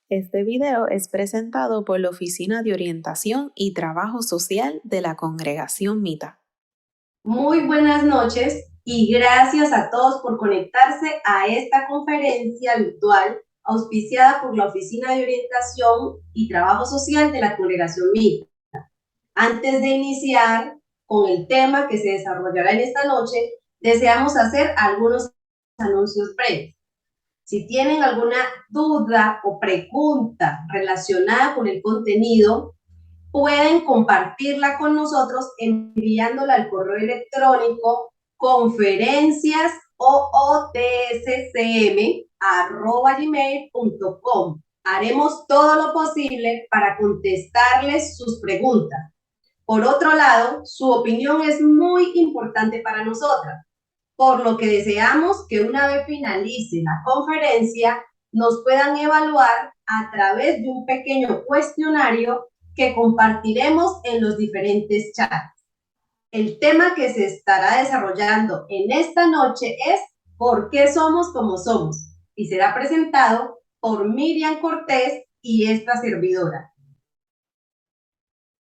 Este video es presentado por la Oficina de Orientación y Trabajo Social de la Congregación Mita. Muy buenas noches y gracias a todos por conectarse a esta conferencia virtual auspiciada por la Oficina de Orientación y Trabajo Social de la Congregación Mita. Antes de iniciar con el tema que se desarrollará en esta noche, deseamos hacer algunos anuncios breves. Si tienen alguna duda o pregunta relacionada con el contenido, pueden compartirla con nosotros enviándola al correo electrónico conferencias@gmail.com. Haremos todo lo posible para contestarles sus preguntas. Por otro lado, su opinión es muy importante para nosotras, por lo que deseamos que una vez finalice la conferencia nos puedan evaluar a través de un pequeño cuestionario que compartiremos en los diferentes chats. El tema que se estará desarrollando en esta noche es ¿por qué somos como somos? Y será presentado por Miriam Cortés y esta servidora.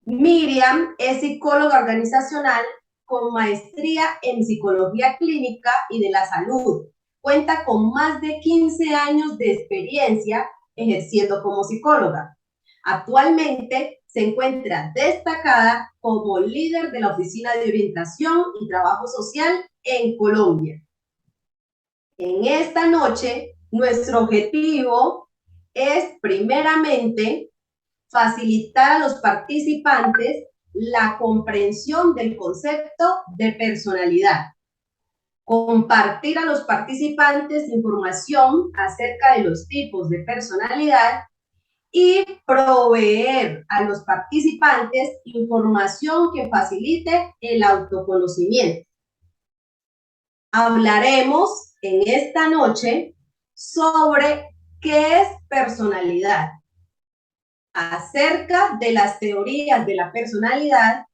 Miriam es psicóloga organizacional con maestría en psicología clínica y de la salud. Cuenta con más de 15 años de experiencia ejerciendo como psicóloga. Actualmente se encuentra destacada como líder de la Oficina de Orientación y Trabajo Social en Colombia. En esta noche, nuestro objetivo es primeramente facilitar a los participantes la comprensión del concepto de personalidad, compartir a los participantes información acerca de los tipos de personalidad y proveer a los participantes información que facilite el autoconocimiento. Hablaremos en esta noche sobre qué es personalidad, acerca de las teorías de la personalidad,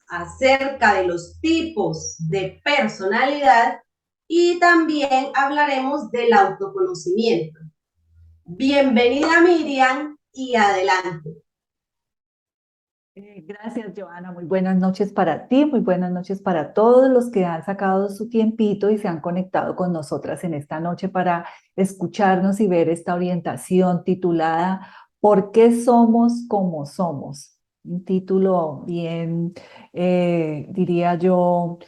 acerca de los tipos de personalidad y también hablaremos del autoconocimiento. Bienvenida Miriam y adelante. Gracias, Joana. Muy buenas noches para ti, muy buenas noches para todos los que han sacado su tiempito y se han conectado con nosotras en esta noche para escucharnos y ver esta orientación titulada ¿Por qué somos como somos? Un título bien, diría yo,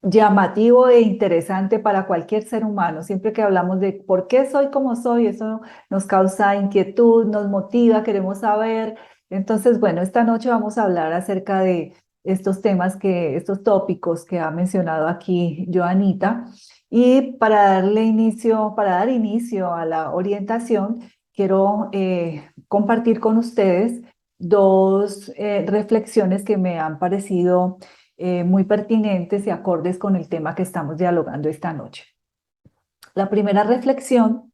llamativo e interesante para cualquier ser humano. Siempre que hablamos de por qué soy como soy, eso nos causa inquietud, nos motiva, queremos saber. Entonces, bueno, esta noche vamos a hablar acerca de estos temas estos tópicos que ha mencionado aquí Joanita. Y para dar inicio a la orientación, quiero compartir con ustedes dos reflexiones que me han parecido muy pertinentes y acordes con el tema que estamos dialogando esta noche. La primera reflexión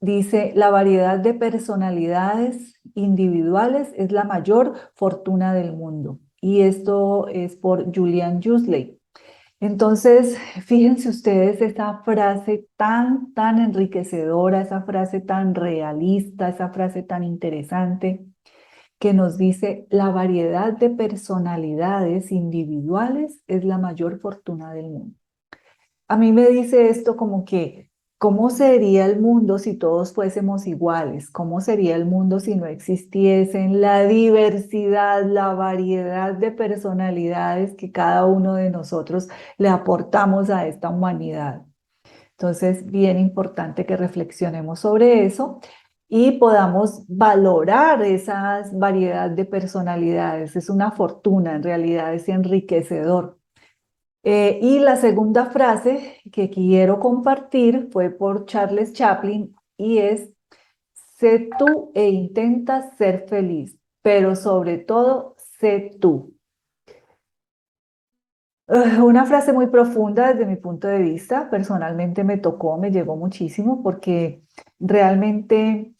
dice, la variedad de personalidades individuales es la mayor fortuna del mundo. Y esto es por Julian Huxley. Entonces, fíjense ustedes esa frase tan enriquecedora, esa frase tan realista, esa frase tan interesante que nos dice la variedad de personalidades individuales es la mayor fortuna del mundo. A mí me dice esto como que, ¿cómo sería el mundo si todos fuésemos iguales? ¿Cómo sería el mundo si no existiesen la diversidad, la variedad de personalidades que cada uno de nosotros le aportamos a esta humanidad? Entonces, bien importante que reflexionemos sobre eso y podamos valorar esa variedad de personalidades. Es una fortuna, en realidad es enriquecedor. Y la segunda frase que quiero compartir fue por Charles Chaplin y es, sé tú e intenta ser feliz, pero sobre todo, sé tú. Una frase muy profunda desde mi punto de vista, personalmente me tocó, me llegó muchísimo porque realmente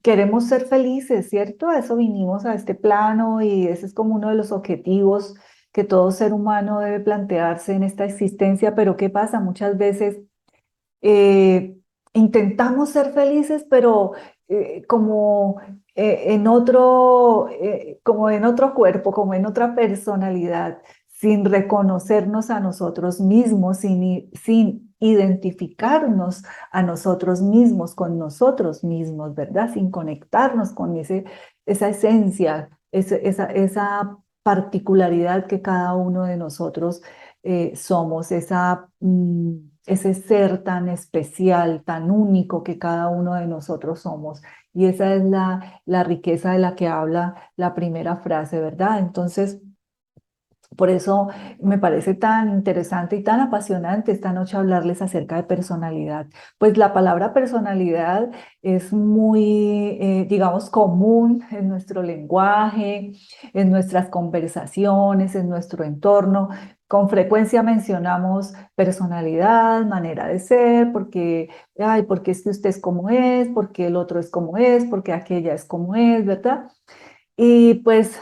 queremos ser felices, ¿cierto? A eso vinimos a este plano y ese es como uno de los objetivos que todo ser humano debe plantearse en esta existencia, pero ¿qué pasa? Muchas veces eh, intentamos ser felices, pero como como en otro cuerpo, como en otra personalidad, sin reconocernos a nosotros mismos, sin identificarnos a nosotros mismos, con nosotros mismos, ¿verdad? Sin conectarnos con esa esencia, esa particularidad que cada uno de nosotros somos, ese ser tan especial, tan único que cada uno de nosotros somos. Y esa es la riqueza de la que habla la primera frase, ¿verdad? Entonces, por eso me parece tan interesante y tan apasionante esta noche hablarles acerca de personalidad. Pues la palabra personalidad es muy, digamos, común en nuestro lenguaje, en nuestras conversaciones, en nuestro entorno. Con frecuencia mencionamos personalidad, manera de ser, porque, ay, porque es que usted es como es, porque el otro es como es, porque aquella es como es, ¿verdad? Y pues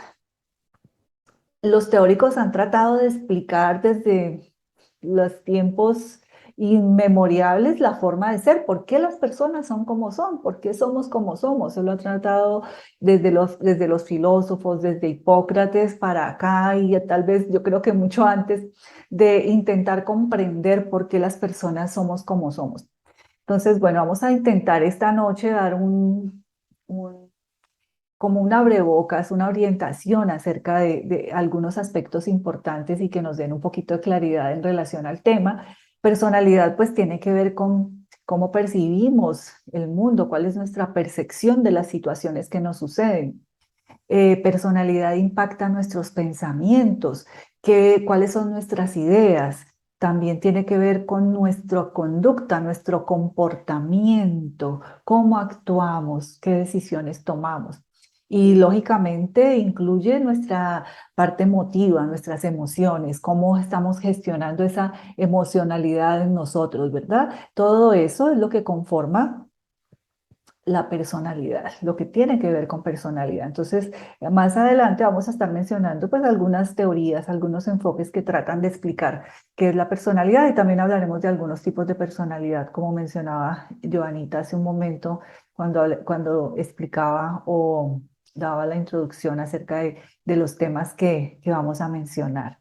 los teóricos han tratado de explicar desde los tiempos inmemoriales la forma de ser, por qué las personas son como son, por qué somos como somos. Eso lo han tratado desde los filósofos, desde Hipócrates para acá y tal vez yo creo que mucho antes de intentar comprender por qué las personas somos como somos. Entonces, bueno, vamos a intentar esta noche dar como un abrebocas, una orientación acerca de algunos aspectos importantes y que nos den un poquito de claridad en relación al tema. Personalidad pues tiene que ver con cómo percibimos el mundo, cuál es nuestra percepción de las situaciones que nos suceden. Personalidad impacta nuestros pensamientos, cuáles son nuestras ideas. También tiene que ver con nuestra conducta, nuestro comportamiento, cómo actuamos, qué decisiones tomamos. Y lógicamente incluye nuestra parte emotiva, nuestras emociones, cómo estamos gestionando esa emocionalidad en nosotros, ¿verdad? Todo eso es lo que conforma la personalidad, lo que tiene que ver con personalidad. Entonces, más adelante vamos a estar mencionando pues algunas teorías, algunos enfoques que tratan de explicar qué es la personalidad y también hablaremos de algunos tipos de personalidad, como mencionaba Joanita hace un momento cuando explicaba o daba la introducción acerca de los temas que vamos a mencionar.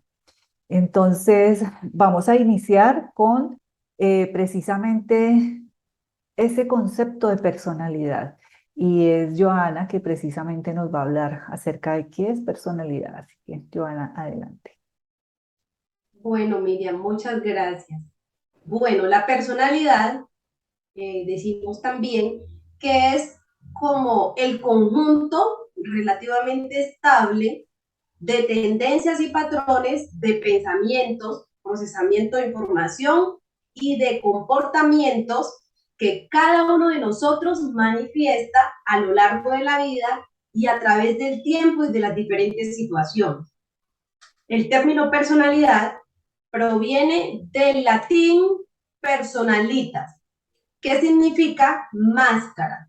Entonces, vamos a iniciar con precisamente ese concepto de personalidad. Y es Joana que precisamente nos va a hablar acerca de qué es personalidad. Así que, Joana, adelante. Bueno, Miriam, muchas gracias. Bueno, la personalidad, decimos también que es como el conjunto relativamente estable de tendencias y patrones de pensamientos, procesamiento de información y de comportamientos que cada uno de nosotros manifiesta a lo largo de la vida y a través del tiempo y de las diferentes situaciones. El término personalidad proviene del latín personalitas, que significa máscara.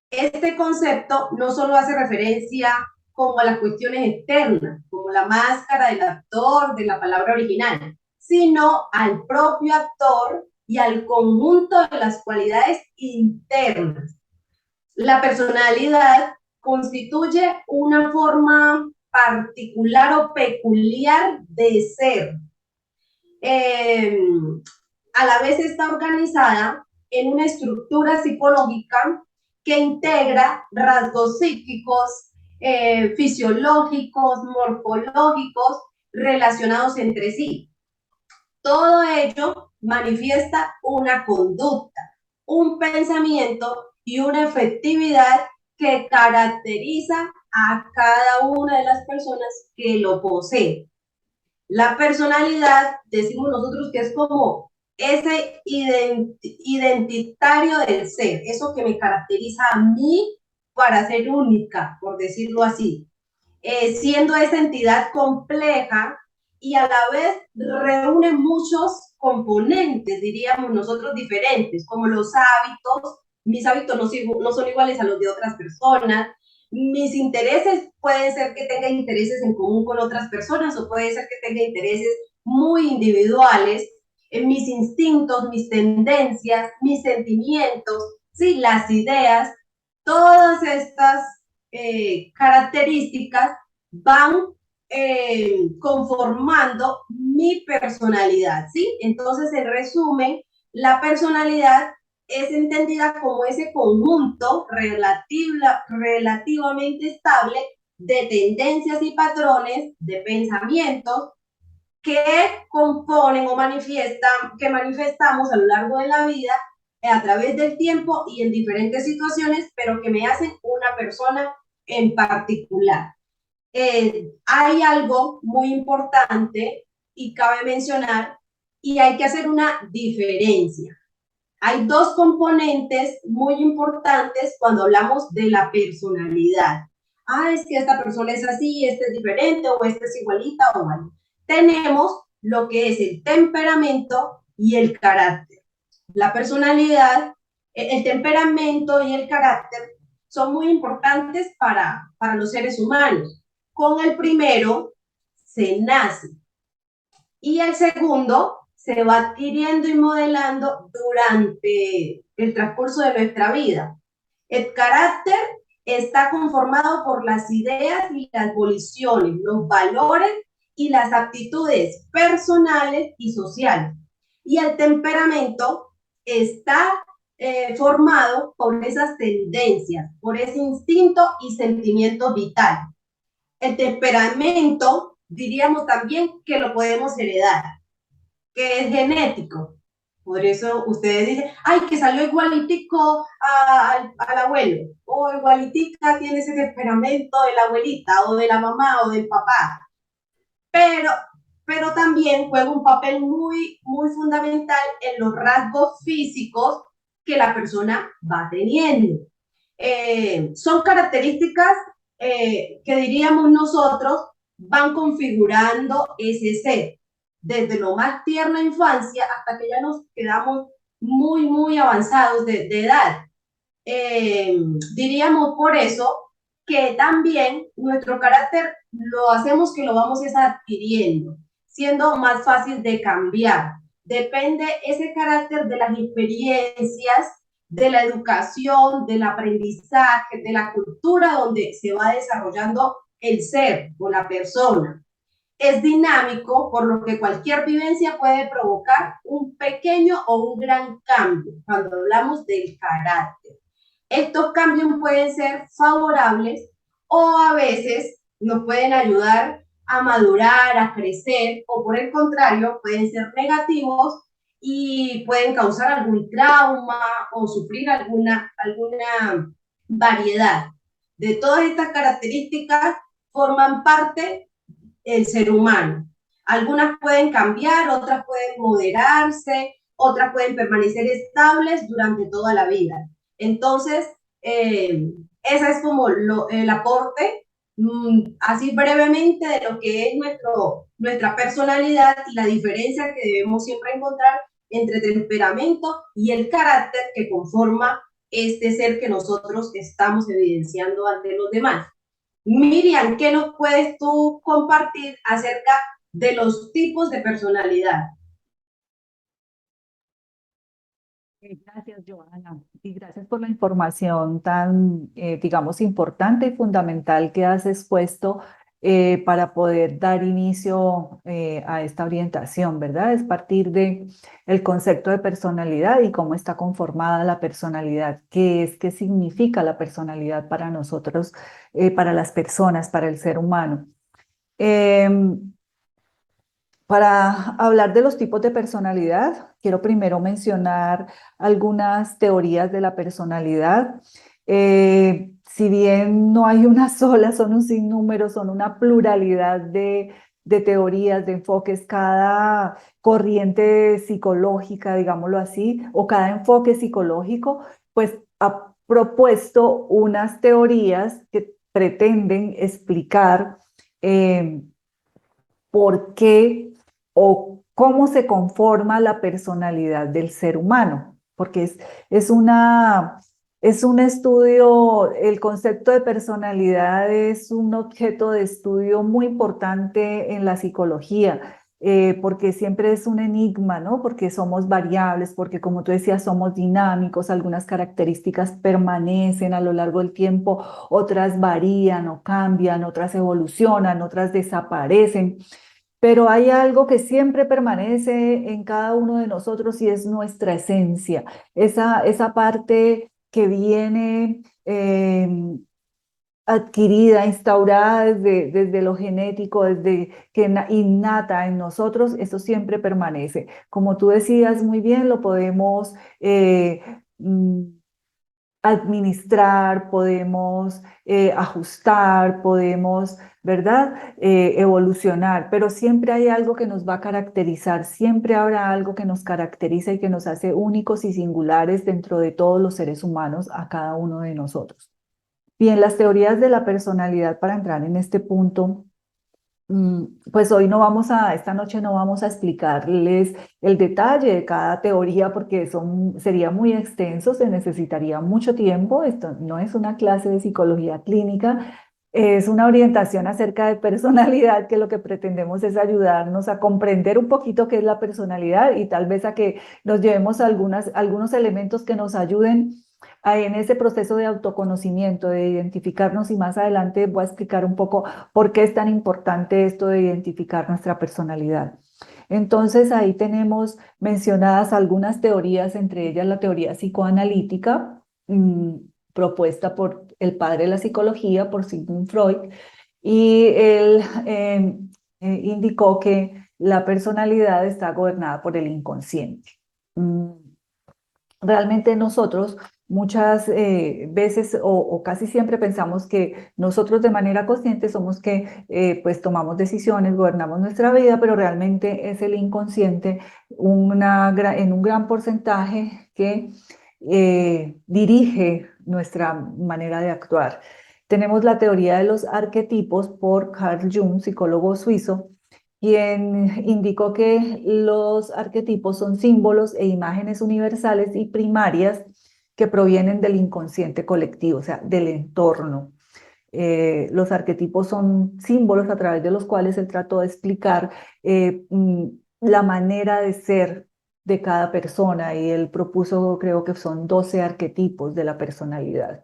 Este concepto no solo hace referencia como a las cuestiones externas, como la máscara del actor de la palabra original, sino al propio actor y al conjunto de las cualidades internas. La personalidad constituye una forma particular o peculiar de ser. Eh, a la vez está organizada en una estructura psicológica que integra rasgos psíquicos, fisiológicos, morfológicos relacionados entre sí. Todo ello manifiesta una conducta, un pensamiento y una efectividad que caracteriza a cada una de las personas que lo poseen. La personalidad, decimos nosotros que es como ese identitario del ser, eso que me caracteriza a mí para ser única, por decirlo así, siendo esa entidad compleja y a la vez reúne muchos componentes, diríamos nosotros, diferentes, como los hábitos. Mis hábitos no son iguales a los de otras personas. Mis intereses pueden ser que tenga intereses en común con otras personas o puede ser que tenga intereses muy individuales. mis instintos, mis tendencias, mis sentimientos, ¿sí? Las ideas, todas estas características van conformando mi personalidad, ¿sí? Entonces, en resumen, la personalidad es entendida como ese conjunto relativamente estable de tendencias y patrones de pensamientos que componen o que manifestamos a lo largo de la vida a través del tiempo y en diferentes situaciones, pero que me hacen una persona en particular. Hay algo muy importante y cabe mencionar y hay que hacer una diferencia. Hay dos componentes muy importantes cuando hablamos de la personalidad. Ah, es que esta persona es así, este es diferente, o esta es igualita, o bueno. Tenemos lo que es el temperamento y el carácter. La personalidad, el temperamento y el carácter son muy importantes para los seres humanos. Con el primero se nace y el segundo se va adquiriendo y modelando durante el transcurso de nuestra vida. El carácter está conformado por las ideas y las voliciones, los valores y las aptitudes personales y sociales. Y el temperamento está formado por esas tendencias, por ese instinto y sentimiento vital. El temperamento, diríamos también que lo podemos heredar, que es genético. Por eso ustedes dicen, ay, que salió igualitico al abuelo, o igualitica tiene ese temperamento de la abuelita, o de la mamá, o del papá. Pero, pero también juega un papel muy, muy fundamental en los rasgos físicos que la persona va teniendo. Son características que diríamos nosotros van configurando ese ser desde lo más tierna infancia hasta que ya nos quedamos muy, muy avanzados de edad. Diríamos por eso que también nuestro carácter lo hacemos que lo vamos adquiriendo, siendo más fácil de cambiar. Depende ese carácter de las experiencias, de la educación, del aprendizaje, de la cultura donde se va desarrollando el ser o la persona. Es dinámico, por lo que cualquier vivencia puede provocar un pequeño o un gran cambio cuando hablamos del carácter. Estos cambios pueden ser favorables o a veces nos pueden ayudar a madurar, a crecer, o por el contrario, pueden ser negativos y pueden causar algún trauma o sufrir alguna variedad. De todas estas características forman parte el ser humano. Algunas pueden cambiar, otras pueden moderarse, otras pueden permanecer estables durante toda la vida. Entonces, ese es como el aporte, así brevemente, de lo que es nuestra personalidad y la diferencia que debemos siempre encontrar entre temperamento y el carácter que conforma este ser que nosotros estamos evidenciando ante los demás. Miriam, ¿qué nos puedes tú compartir acerca de los tipos de personalidad? Gracias, Joana, y gracias por la información tan, digamos, importante y fundamental que has expuesto para poder dar inicio a esta orientación, ¿verdad? Es partir de el concepto de personalidad y cómo está conformada la personalidad, qué significa la personalidad para nosotros, para las personas, para el ser humano. Para hablar de los tipos de personalidad, quiero primero mencionar algunas teorías de la personalidad. Si bien no hay una sola, son un sinnúmero, son una pluralidad de teorías, de enfoques, cada corriente psicológica, digámoslo así, o cada enfoque psicológico, pues ha propuesto unas teorías que pretenden explicar por qué o cómo se conforma la personalidad del ser humano, porque es es un estudio, el concepto de personalidad es un objeto de estudio muy importante en la psicología. porque siempre es un enigma, ¿no? Porque somos variables, porque como tú decías, somos dinámicos, algunas características permanecen a lo largo del tiempo, otras varían o cambian, otras evolucionan, otras desaparecen. Pero hay algo que siempre permanece en cada uno de nosotros y es nuestra esencia, esa parte que viene adquirida, instaurada desde lo genético, desde que innata en nosotros, eso siempre permanece. Como tú decías muy bien, lo podemos mm, administrar, podemos ajustar, podemos, ¿verdad? Evolucionar, pero siempre hay algo que nos va a caracterizar, siempre habrá algo que nos caracteriza y que nos hace únicos y singulares dentro de todos los seres humanos, a cada uno de nosotros. Bien, las teorías de la personalidad, para entrar en este punto, pues hoy esta noche no vamos a explicarles el detalle de cada teoría porque sería muy extenso, se necesitaría mucho tiempo. Esto no es una clase de psicología clínica, es una orientación acerca de personalidad, que lo que pretendemos es ayudarnos a comprender un poquito qué es la personalidad y tal vez a que nos llevemos algunos elementos que nos ayuden en ese proceso de autoconocimiento, de identificarnos, y más adelante voy a explicar un poco por qué es tan importante esto de identificar nuestra personalidad. Entonces ahí tenemos mencionadas algunas teorías, entre ellas la teoría psicoanalítica, propuesta por el padre de la psicología, por Sigmund Freud, y él indicó que la personalidad está gobernada por el inconsciente. Mm, Realmente nosotros muchas veces o casi siempre pensamos que nosotros de manera consciente somos que pues tomamos decisiones, gobernamos nuestra vida, pero realmente es el inconsciente en un gran porcentaje que dirige nuestra manera de actuar. Tenemos la teoría de los arquetipos por Carl Jung, psicólogo suizo, quien indicó que los arquetipos son símbolos e imágenes universales y primarias que provienen del inconsciente colectivo, o sea, del entorno. Los arquetipos son símbolos a través de los cuales él trató de explicar la manera de ser de cada persona, y él propuso, creo que son 12 arquetipos de la personalidad.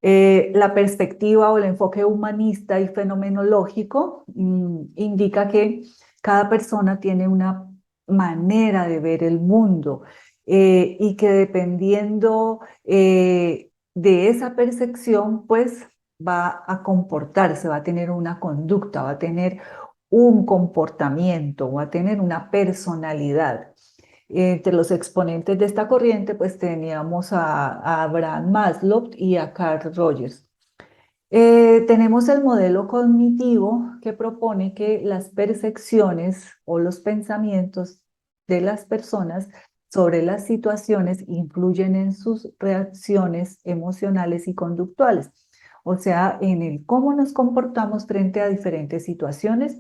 La perspectiva o el enfoque humanista y fenomenológico indica que cada persona tiene una manera de ver el mundo, y que dependiendo de esa percepción, pues va a comportarse, va a tener una conducta, va a tener un comportamiento, va a tener una personalidad. Entre los exponentes de esta corriente, pues teníamos a Abraham Maslow y a Carl Rogers. Tenemos el modelo cognitivo, que propone que las percepciones o los pensamientos de las personas sobre las situaciones influyen en sus reacciones emocionales y conductuales, o sea, en el cómo nos comportamos frente a diferentes situaciones,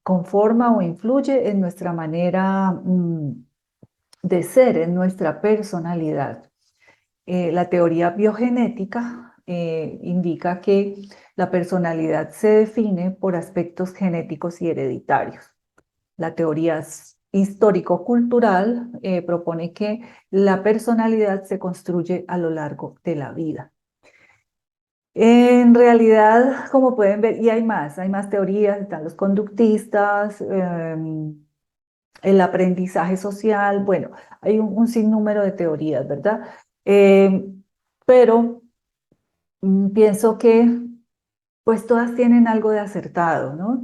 conforma o influye en nuestra manera de ser, en nuestra personalidad. La teoría biogenética indica que la personalidad se define por aspectos genéticos y hereditarios. La teoría histórico-cultural propone que la personalidad se construye a lo largo de la vida. En realidad, como pueden ver, y hay más teorías, están los conductistas, el aprendizaje social, bueno, hay un sinnúmero de teorías, ¿verdad? Eh, pero pienso que pues todas tienen algo de acertado, ¿no?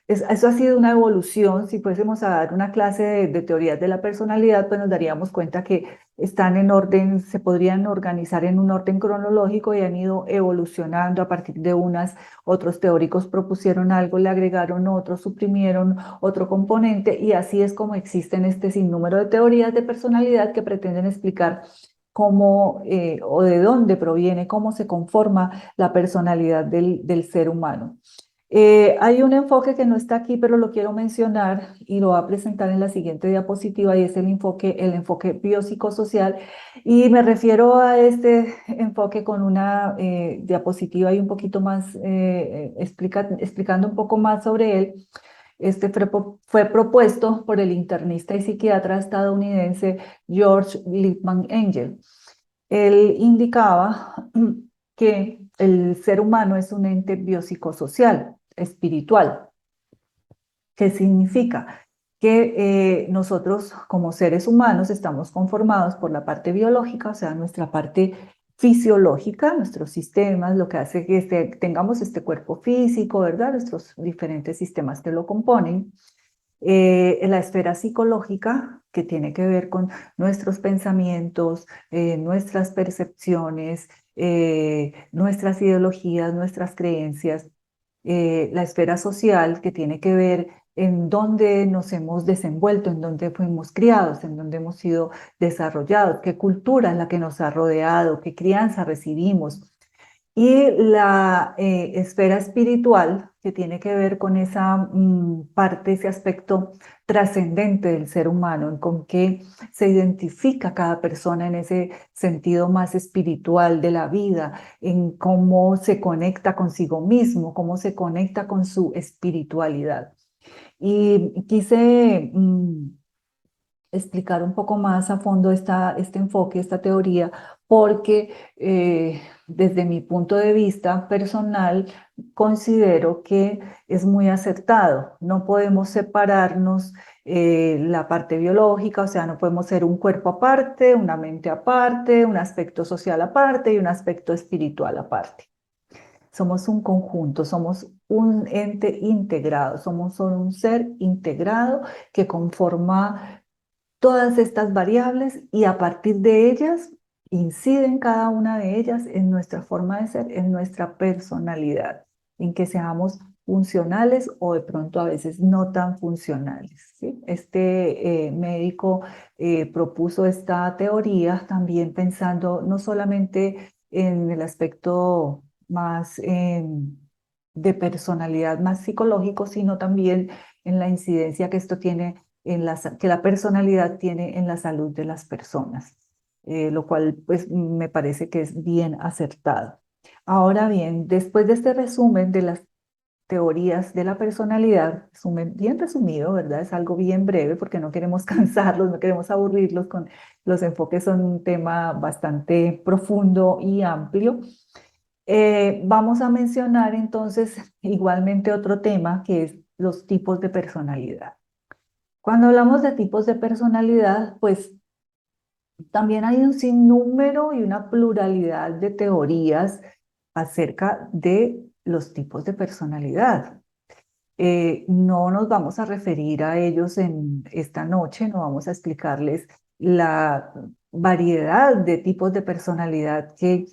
Eso ha sido una evolución. Si fuésemos a dar una clase de teorías de la personalidad, pues nos daríamos cuenta que están en orden, se podrían organizar en un orden cronológico y han ido evolucionando a partir de unas. Otros teóricos propusieron algo, le agregaron otro, suprimieron otro componente, y así es como existen este sinnúmero de teorías de personalidad que pretenden explicar cómo o de dónde proviene, cómo se conforma la personalidad del ser humano. Hay un enfoque que no está aquí, pero lo quiero mencionar y lo voy a presentar en la siguiente diapositiva, y es el enfoque biopsicosocial. Y me refiero a este enfoque con una diapositiva y un poquito más, explicando un poco más sobre él. Fue propuesto por el internista y psiquiatra estadounidense George Lippmann Engel. Él indicaba que el ser humano es un ente biopsicosocial, espiritual. ¿Qué significa? Que nosotros como seres humanos estamos conformados por la parte biológica, o sea, nuestra parte fisiológica, nuestros sistemas, lo que hace que tengamos este cuerpo físico, ¿verdad? Nuestros diferentes sistemas que lo componen. La esfera psicológica, que tiene que ver con nuestros pensamientos, nuestras percepciones, nuestras ideologías, nuestras creencias. La esfera social, que tiene que ver en dónde nos hemos desenvuelto, en dónde fuimos criados, en dónde hemos sido desarrollados, qué cultura es la que nos ha rodeado, qué crianza recibimos. Y la esfera espiritual, que tiene que ver con esa parte, ese aspecto trascendente del ser humano, en con qué se identifica cada persona en ese sentido más espiritual de la vida, en cómo se conecta consigo mismo, cómo se conecta con su espiritualidad. Y quise explicar un poco más a fondo este enfoque, esta teoría, porque desde mi punto de vista personal considero que es muy acertado. No podemos separarnos la parte biológica, o sea, no podemos ser un cuerpo aparte, una mente aparte, un aspecto social aparte y un aspecto espiritual aparte. Somos un conjunto, somos un ente integrado, somos solo un ser integrado que conforma todas estas variables y a partir de ellas inciden cada una de ellas en nuestra forma de ser, en nuestra personalidad, en que seamos funcionales o de pronto a veces no tan funcionales, ¿sí? Este médico propuso esta teoría también pensando no solamente en el aspecto más de personalidad, más psicológico, sino también en la incidencia que esto tiene que la personalidad tiene en la salud de las personas, lo cual pues me parece que es bien acertado. Ahora bien, después de este resumen de las teorías de la personalidad, resumen bien resumido, ¿verdad? Es algo bien breve porque no queremos cansarlos, no queremos aburrirlos con los enfoques, son un tema bastante profundo y amplio. Vamos a mencionar entonces igualmente otro tema que es los tipos de personalidad. Cuando hablamos de tipos de personalidad, pues también hay un sinnúmero y una pluralidad de teorías acerca de los tipos de personalidad. No nos vamos a referir a ellos en esta noche, no vamos a explicarles la variedad de tipos de personalidad que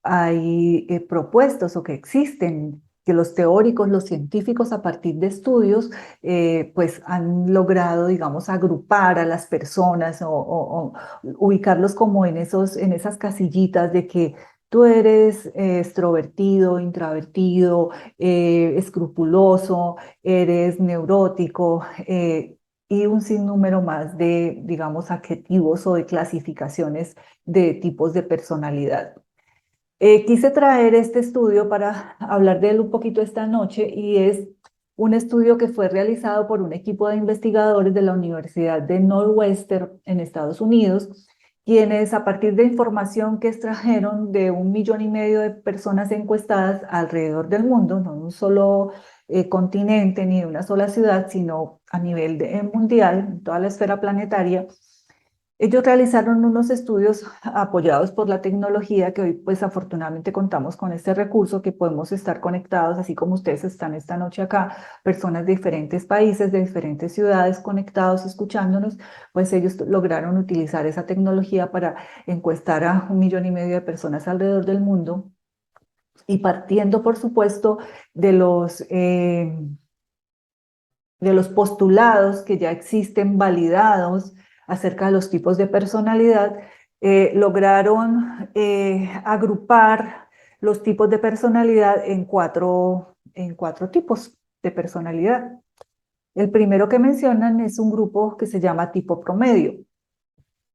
hay propuestos o que existen, que los teóricos, los científicos a partir de estudios, pues han logrado, digamos, agrupar a las personas o ubicarlos como en esas casillitas de que tú eres extrovertido, introvertido, escrupuloso, eres neurótico y un sinnúmero más de, digamos, adjetivos o de clasificaciones de tipos de personalidad. Quise traer este estudio para hablar de él un poquito esta noche y es un estudio que fue realizado por un equipo de investigadores de la Universidad de Northwestern en Estados Unidos, quienes a partir de información que extrajeron de 1,5 millones de personas encuestadas alrededor del mundo, no en un solo continente ni de una sola ciudad, sino a nivel mundial, en toda la esfera planetaria, ellos realizaron unos estudios apoyados por la tecnología que hoy pues afortunadamente contamos con este recurso que podemos estar conectados, así como ustedes están esta noche acá, personas de diferentes países, de diferentes ciudades conectados, escuchándonos, pues ellos lograron utilizar esa tecnología para encuestar a 1,5 millones de personas alrededor del mundo y partiendo por supuesto de los postulados que ya existen validados acerca de los tipos de personalidad, lograron agrupar los tipos de personalidad en cuatro tipos de personalidad. El primero que mencionan es un grupo que se llama tipo promedio.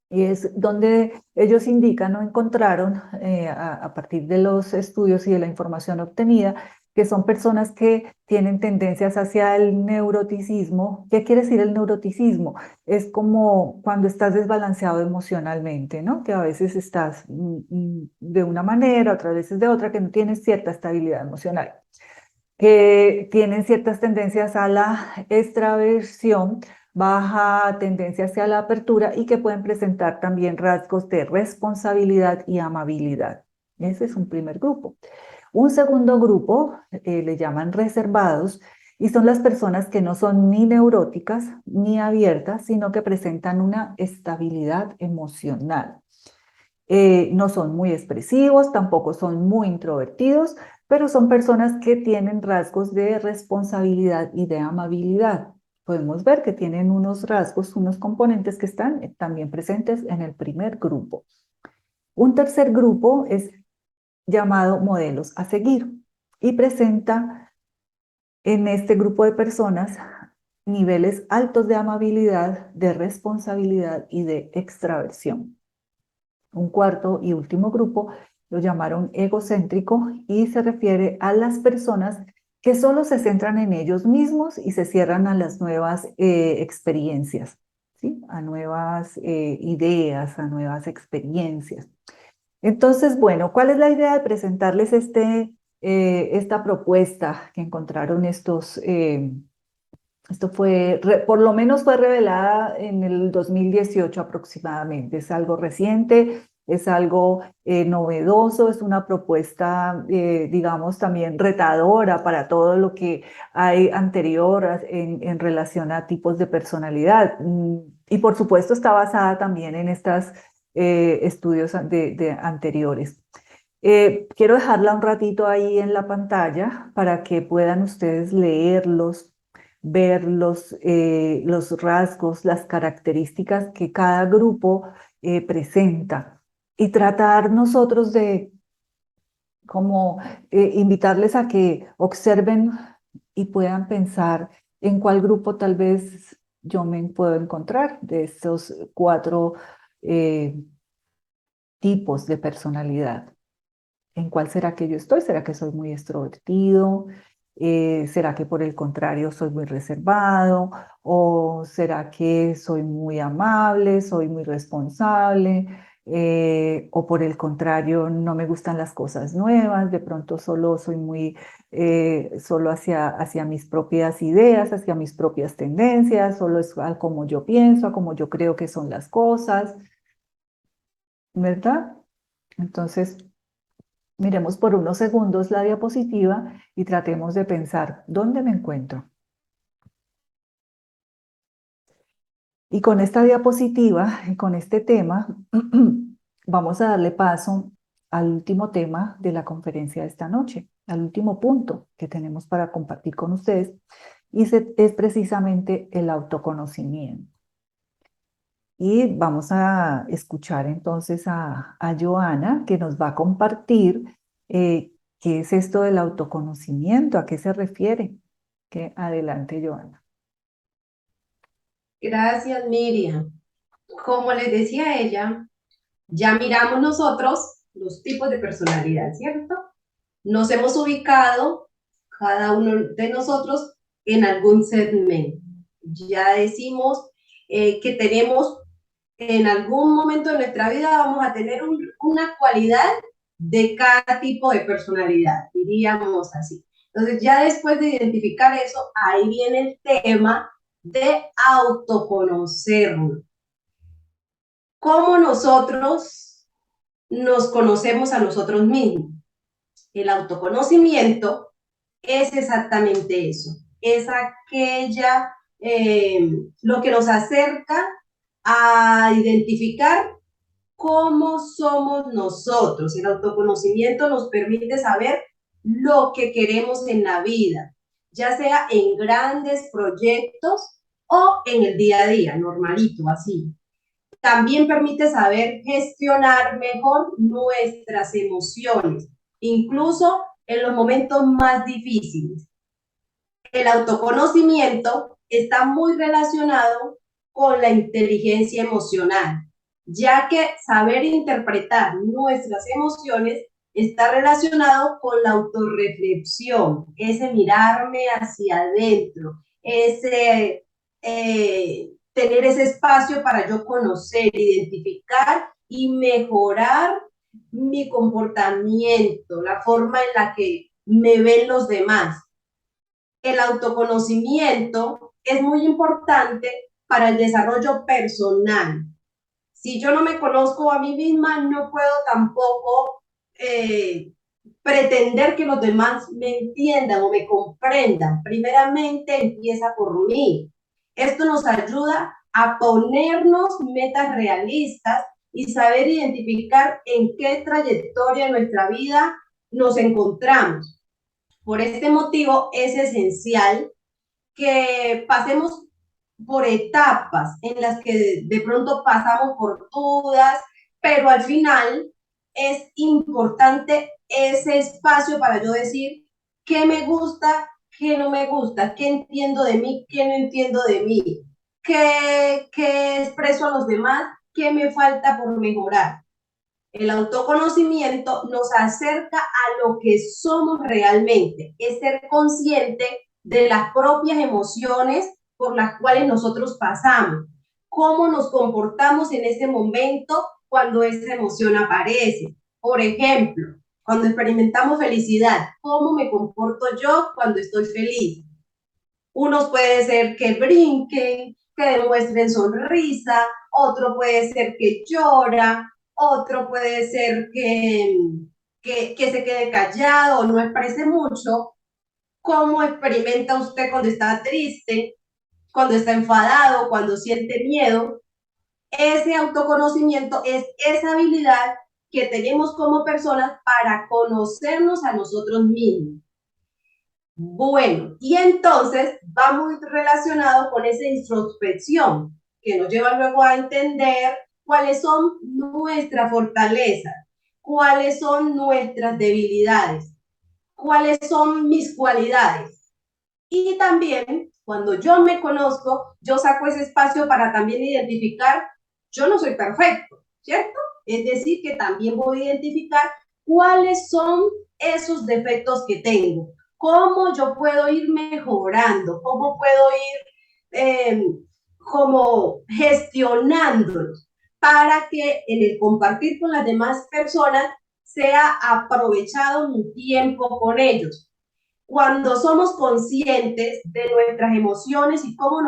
Y es donde ellos indican o encontraron, a partir de los estudios y de la información obtenida, que son personas que tienen tendencias hacia el neuroticismo. ¿Qué quiere decir el neuroticismo? Es como cuando estás desbalanceado emocionalmente, ¿no? Que a veces estás de una manera, otras veces de otra, que no tienes cierta estabilidad emocional, que tienen ciertas tendencias a la extraversión, baja tendencia hacia la apertura y que pueden presentar también rasgos de responsabilidad y amabilidad. Ese es un primer grupo. Un segundo grupo le llaman reservados y son las personas que no son ni neuróticas ni abiertas, sino que presentan una estabilidad emocional. No son muy expresivos, tampoco son muy introvertidos, pero son personas que tienen rasgos de responsabilidad y de amabilidad. Podemos ver que tienen unos rasgos, unos componentes que están también presentes en el primer grupo. Un tercer grupo es llamado modelos a seguir y presenta en este grupo de personas niveles altos de amabilidad, de responsabilidad y de extraversión. Un cuarto y último grupo lo llamaron egocéntrico y se refiere a las personas que solo se centran en ellos mismos y se cierran a las nuevas experiencias, ¿sí? A nuevas ideas, a nuevas experiencias. Entonces, bueno, ¿cuál es la idea de presentarles esta propuesta que encontraron estos? Esto fue, por lo menos fue revelada en el 2018 aproximadamente. Es algo reciente, es algo novedoso, es una propuesta, digamos, también retadora para todo lo que hay anterior en relación a tipos de personalidad. Y por supuesto está basada también en estos estudios anteriores. Quiero dejarla un ratito ahí en la pantalla para que puedan ustedes leerlos, ver los rasgos, las características que cada grupo presenta y tratar nosotros de como invitarles a que observen y puedan pensar en cuál grupo tal vez yo me puedo encontrar de estos 4 tipos de personalidad. ¿En cuál será que yo estoy? ¿Será que soy muy extrovertido? ¿Será que por el contrario soy muy reservado? ¿O será que soy muy amable, soy muy responsable? ¿O por el contrario no me gustan las cosas nuevas? De pronto solo soy muy, solo hacia mis propias ideas, hacia mis propias tendencias, solo es a como yo pienso, a como yo creo que son las cosas, ¿verdad? Entonces, miremos por unos segundos la diapositiva y tratemos de pensar dónde me encuentro. Y con esta diapositiva y con este tema, vamos a darle paso al último tema de la conferencia de esta noche, al último punto que tenemos para compartir con ustedes, y es precisamente el autoconocimiento. Y vamos a escuchar entonces a Joana, que nos va a compartir qué es esto del autoconocimiento, a qué se refiere. Adelante, Joana. Gracias, Miriam. Como les decía ella, ya miramos nosotros los tipos de personalidad, ¿cierto? Nos hemos ubicado cada uno de nosotros en algún segmento. Ya decimos que tenemos en algún momento de nuestra vida vamos a tener una cualidad de cada tipo de personalidad, diríamos así. Entonces, ya después de identificar eso, ahí viene el tema de autoconocernos. ¿Cómo nosotros nos conocemos a nosotros mismos? El autoconocimiento es exactamente eso, es lo que nos acerca a identificar cómo somos nosotros. El autoconocimiento nos permite saber lo que queremos en la vida, ya sea en grandes proyectos o en el día a día, normalito, así. También permite saber gestionar mejor nuestras emociones, incluso en los momentos más difíciles. El autoconocimiento está muy relacionado con la inteligencia emocional, ya que saber interpretar nuestras emociones está relacionado con la autorreflexión, ese mirarme hacia adentro, ese tener ese espacio para yo conocer, identificar y mejorar mi comportamiento, la forma en la que me ven los demás. El autoconocimiento es muy importante para el desarrollo personal. Si yo no me conozco a mí misma, no puedo tampoco pretender que los demás me entiendan o me comprendan. Primeramente empieza por mí. Esto nos ayuda a ponernos metas realistas y saber identificar en qué trayectoria de nuestra vida nos encontramos. Por este motivo es esencial que pasemos por etapas en las que de pronto pasamos por dudas, pero al final es importante ese espacio para yo decir qué me gusta, qué no me gusta, qué entiendo de mí, qué no entiendo de mí, qué expreso a los demás, qué me falta por mejorar. El autoconocimiento nos acerca a lo que somos realmente, es ser consciente de las propias emociones por las cuales nosotros pasamos, cómo nos comportamos en ese momento cuando esa emoción aparece. Por ejemplo, cuando experimentamos felicidad, ¿cómo me comporto yo cuando estoy feliz? Unos puede ser que brinquen, que demuestren sonrisa, otro puede ser que llora, otro puede ser que se quede callado o no exprese mucho. ¿Cómo experimenta usted cuando está triste, cuando está enfadado, cuando siente miedo? Ese autoconocimiento es esa habilidad que tenemos como personas para conocernos a nosotros mismos. Bueno, y entonces va muy relacionado con esa introspección que nos lleva luego a entender cuáles son nuestras fortalezas, cuáles son nuestras debilidades, cuáles son mis cualidades. Y también, cuando yo me conozco, yo saco ese espacio para también identificar, yo no soy perfecto, ¿cierto? Es decir, que también voy a identificar cuáles son esos defectos que tengo, cómo yo puedo ir mejorando, cómo puedo ir como gestionándolos para que en el compartir con las demás personas sea aprovechado mi tiempo con ellos. Cuando somos conscientes de nuestras emociones y cómo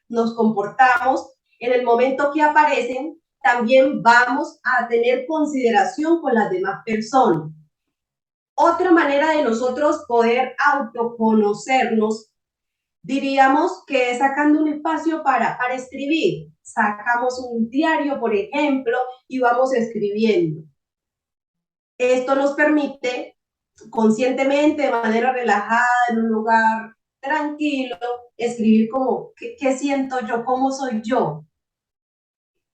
nos comportamos en el momento que aparecen, también vamos a tener consideración con las demás personas. Otra manera de nosotros poder autoconocernos, diríamos que es sacando un espacio para escribir. Sacamos un diario, por ejemplo, y vamos escribiendo. Esto nos permite conscientemente, de manera relajada, en un lugar tranquilo, escribir como, ¿qué siento yo? ¿Cómo soy yo?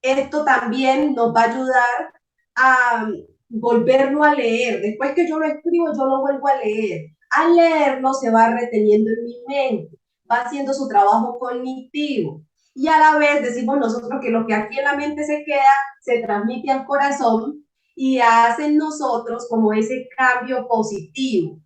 Esto también nos va a ayudar a volverlo a leer. Después que yo lo escribo, yo lo vuelvo a leer. Al leerlo se va reteniendo en mi mente, va haciendo su trabajo cognitivo. Y a la vez decimos nosotros que lo que aquí en la mente se queda, se transmite al corazón y hace en nosotros como ese cambio positivo.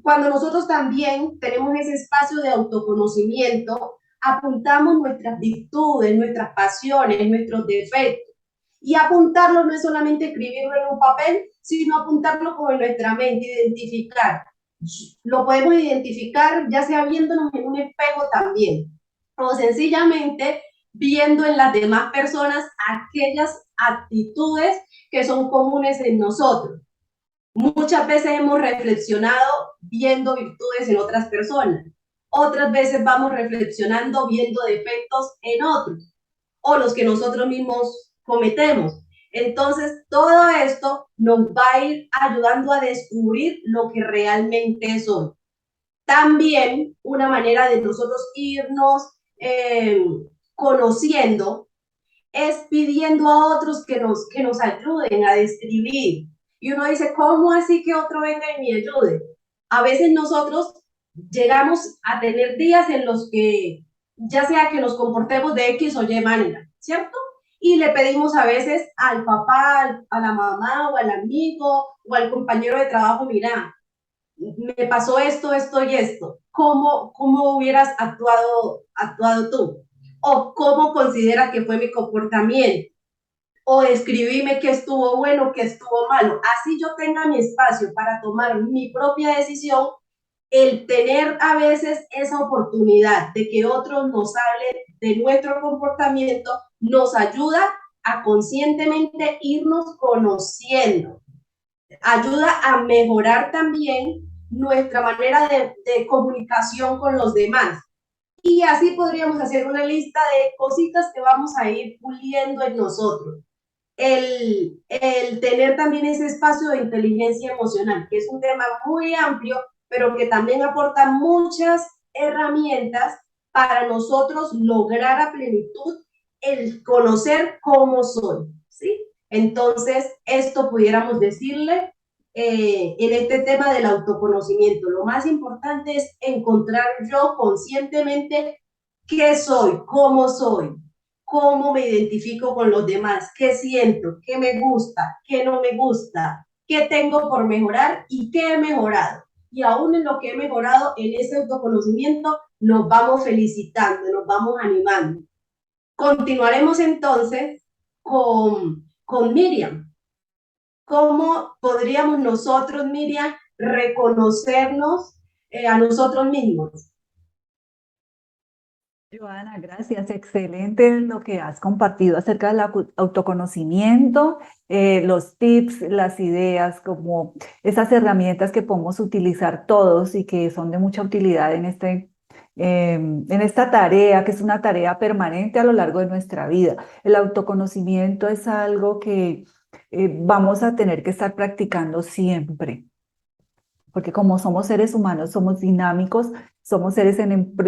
Cuando nosotros también tenemos ese espacio de autoconocimiento, apuntamos nuestras virtudes, nuestras pasiones, nuestros defectos. Y apuntarlo no es solamente escribirlo en un papel, sino apuntarlo como en nuestra mente, identificar. Lo podemos identificar ya sea viéndonos en un espejo también, o sencillamente viendo en las demás personas aquellas actitudes que son comunes en nosotros. Muchas veces hemos reflexionado viendo virtudes en otras personas. Otras veces vamos reflexionando viendo defectos en otros o los que nosotros mismos cometemos. Entonces, todo esto nos va a ir ayudando a descubrir lo que realmente son. También una manera de nosotros irnos conociendo es pidiendo a otros que nos ayuden a describir. Y uno dice, ¿cómo así que otro venga y me ayude? A veces nosotros llegamos a tener días en los que, ya sea que nos comportemos de X o Y manera, ¿cierto? y le pedimos a veces al papá, a la mamá o al amigo o al compañero de trabajo, mira, me pasó esto, esto y esto. ¿Cómo hubieras actuado tú? ¿O cómo consideras que fue mi comportamiento? O escribime qué estuvo bueno, qué estuvo malo. Así yo tenga mi espacio para tomar mi propia decisión, el tener a veces esa oportunidad de que otros nos hablen de nuestro comportamiento nos ayuda a conscientemente irnos conociendo, ayuda a mejorar también nuestra manera de comunicación con los demás. Y así podríamos hacer una lista de cositas que vamos a ir puliendo en nosotros. El tener también ese espacio de inteligencia emocional, que es un tema muy amplio, pero que también aporta muchas herramientas para nosotros lograr a plenitud el conocer cómo soy, ¿sí? Entonces, esto pudiéramos decirle en este tema del autoconocimiento. Lo más importante es encontrar yo conscientemente qué soy, cómo me identifico con los demás, qué siento, qué me gusta, qué no me gusta, qué tengo por mejorar y qué he mejorado. Y aún en lo que he mejorado, en ese autoconocimiento, nos vamos felicitando, nos vamos animando. Continuaremos entonces con Miriam. ¿Cómo podríamos nosotros, Miriam, reconocernos a nosotros mismos? Joana, gracias. Excelente lo que has compartido acerca del autoconocimiento, los tips, las ideas, como esas herramientas que podemos utilizar todos y que son de mucha utilidad en esta tarea, que es una tarea permanente a lo largo de nuestra vida. El autoconocimiento es algo que vamos a tener que estar practicando siempre, porque como somos seres humanos, somos dinámicos, somos seres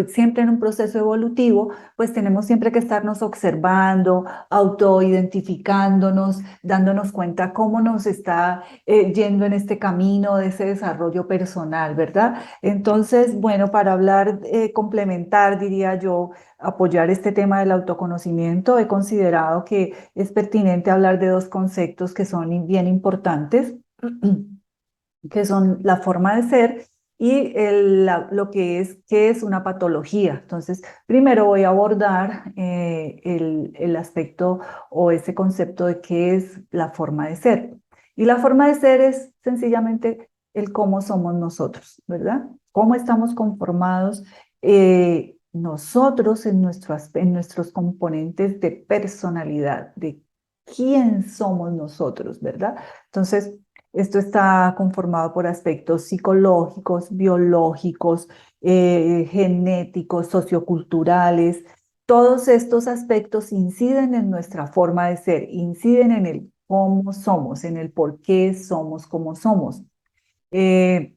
siempre en un proceso evolutivo, pues tenemos siempre que estarnos observando, autoidentificándonos, dándonos cuenta cómo nos está yendo en este camino de ese desarrollo personal, ¿verdad? Entonces, bueno, para hablar, complementar, diría yo, apoyar este tema del autoconocimiento, he considerado que es pertinente hablar de dos conceptos que son bien importantes. Que son la forma de ser y lo que es una patología. Entonces, primero voy a abordar el aspecto o ese concepto de qué es la forma de ser. Y la forma de ser es sencillamente el cómo somos nosotros, ¿verdad? Cómo estamos conformados nosotros en nuestros componentes de personalidad, de quién somos nosotros, ¿verdad? Entonces, esto está conformado por aspectos psicológicos, biológicos, genéticos, socioculturales. Todos estos aspectos inciden en nuestra forma de ser, inciden en el cómo somos, en el por qué somos como somos. Eh,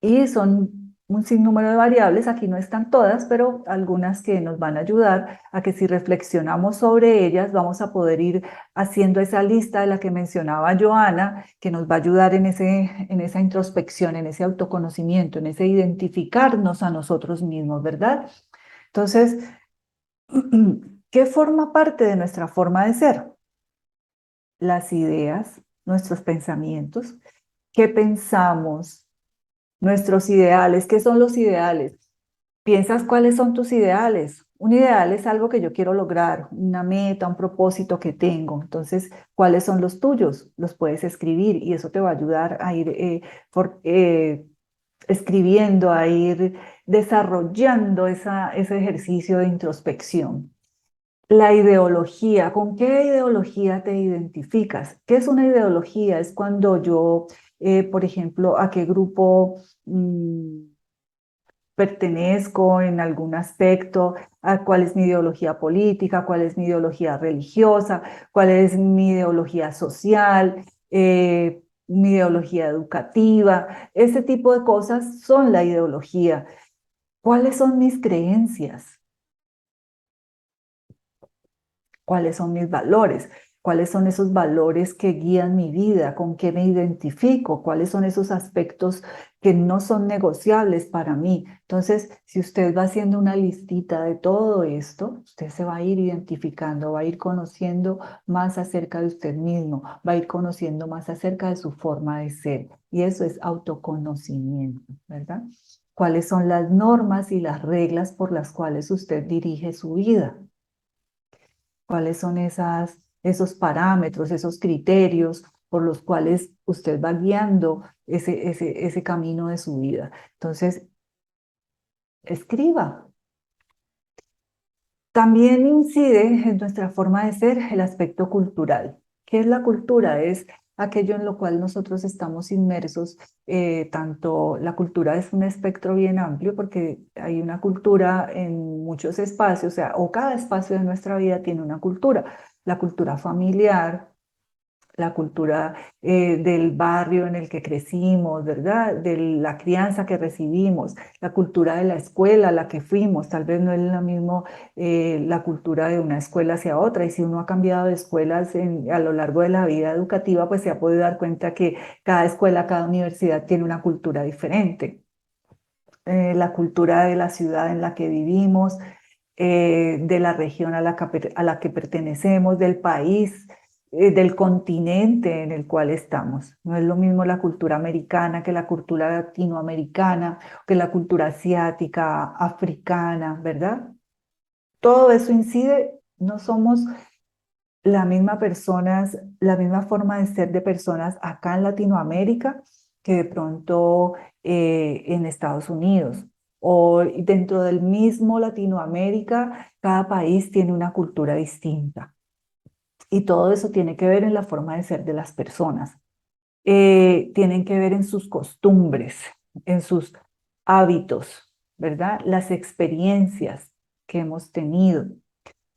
y son un sinnúmero de variables, aquí no están todas, pero algunas que nos van a ayudar a que si reflexionamos sobre ellas vamos a poder ir haciendo esa lista de la que mencionaba Joana, que nos va a ayudar en esa introspección, en ese autoconocimiento, en ese identificarnos a nosotros mismos, ¿verdad? Entonces, ¿qué forma parte de nuestra forma de ser? Las ideas, nuestros pensamientos, qué pensamos, nuestros ideales. ¿Qué son los ideales? ¿Piensas cuáles son tus ideales? Un ideal es algo que yo quiero lograr, una meta, un propósito que tengo. Entonces, ¿cuáles son los tuyos? Los puedes escribir y eso te va a ayudar a ir escribiendo, a ir desarrollando ese ejercicio de introspección. La ideología, ¿con qué ideología te identificas? ¿Qué es una ideología? Es cuando yo, por ejemplo, a qué grupo pertenezco en algún aspecto, a cuál es mi ideología política, cuál es mi ideología religiosa, cuál es mi ideología social, mi ideología educativa. Ese tipo de cosas son la ideología. ¿Cuáles son mis creencias? ¿Cuáles son mis valores? ¿Cuáles son esos valores que guían mi vida? ¿Con qué me identifico? ¿Cuáles son esos aspectos que no son negociables para mí. Entonces, si usted va haciendo una listita de todo esto, usted se va a ir identificando, va a ir conociendo más acerca de usted mismo, va a ir conociendo más acerca de su forma de ser. Y eso es autoconocimiento, ¿verdad? ¿Cuáles son las normas y las reglas por las cuales usted dirige su vida? ¿Cuáles son esos parámetros, esos criterios por los cuales usted va guiando ese camino de su vida? Entonces, escriba. También incide en nuestra forma de ser el aspecto cultural. ¿Qué es la cultura? Es aquello en lo cual nosotros estamos inmersos. Tanto la cultura es un espectro bien amplio porque hay una cultura en muchos espacios, o cada espacio de nuestra vida tiene una cultura. La cultura familiar, la cultura del barrio en el que crecimos, ¿verdad? De la crianza que recibimos, la cultura de la escuela a la que fuimos. Tal vez no es lo mismo la cultura de una escuela hacia otra, y si uno ha cambiado de escuelas a lo largo de la vida educativa, pues se ha podido dar cuenta que cada escuela, cada universidad tiene una cultura diferente. La cultura de la ciudad en la que vivimos, de la región a la que pertenecemos, del país, del continente en el cual estamos. No es lo mismo la cultura americana que la cultura latinoamericana, que la cultura asiática, africana, ¿verdad? Todo eso incide, no somos la misma personas, la misma forma de ser de personas acá en Latinoamérica que de pronto en Estados Unidos. O dentro del mismo Latinoamérica, cada país tiene una cultura distinta. Y todo eso tiene que ver en la forma de ser de las personas. Tienen que ver en sus costumbres, en sus hábitos, ¿verdad? Las experiencias que hemos tenido.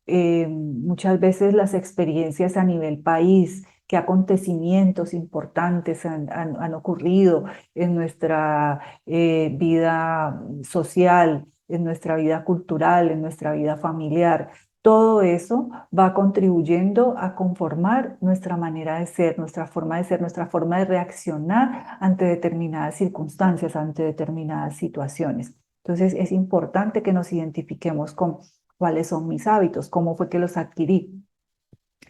Muchas veces las experiencias a nivel país, qué acontecimientos importantes han ocurrido en nuestra vida social, en nuestra vida cultural, en nuestra vida familiar. Todo eso va contribuyendo a conformar nuestra manera de ser, nuestra forma de ser, nuestra forma de reaccionar ante determinadas circunstancias, ante determinadas situaciones. Entonces es importante que nos identifiquemos con cuáles son mis hábitos, cómo fue que los adquirí.